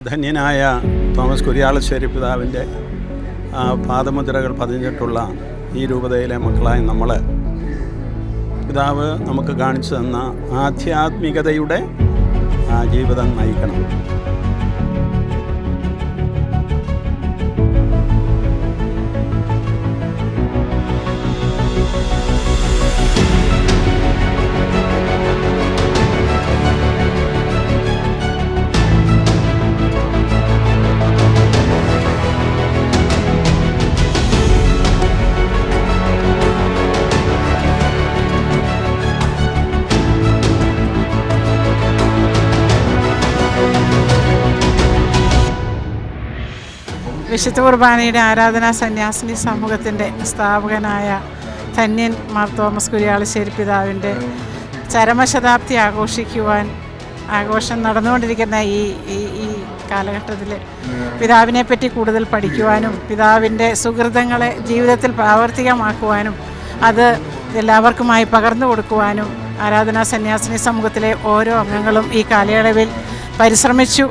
ധന്യനായ Thomas Kurialacherry പിതാവിൻ്റെ പാദമുദ്രകൾ പതിഞ്ഞിട്ടുള്ള ഈ രൂപതയിലെ മക്കളായ നമ്മൾ, പിതാവ് നമുക്ക് കാണിച്ചു തന്ന ആധ്യാത്മികതയുടെ ജീവിതം നയിക്കണം. വിശുദ്ധ കുർബാനയുടെ ആരാധനാ സന്യാസിനി സമൂഹത്തിൻ്റെ സ്ഥാപകനായ ധന്യൻ മാർ തോമസ് കുര്യാളശ്ശേരി പിതാവിൻ്റെ ചരമശതാബ്ദി ആഘോഷം നടന്നുകൊണ്ടിരിക്കുന്ന ഈ കാലഘട്ടത്തിൽ പിതാവിനെപ്പറ്റി കൂടുതൽ പഠിക്കുവാനും പിതാവിൻ്റെ സുഹൃതങ്ങളെ ജീവിതത്തിൽ പ്രാവർത്തികമാക്കുവാനും അത് എല്ലാവർക്കുമായി പകർന്നു കൊടുക്കുവാനും ആരാധനാ സന്യാസിനി സമൂഹത്തിലെ ഓരോ അംഗങ്ങളും ഈ കാലയളവിൽ പരിശ്രമിച്ചു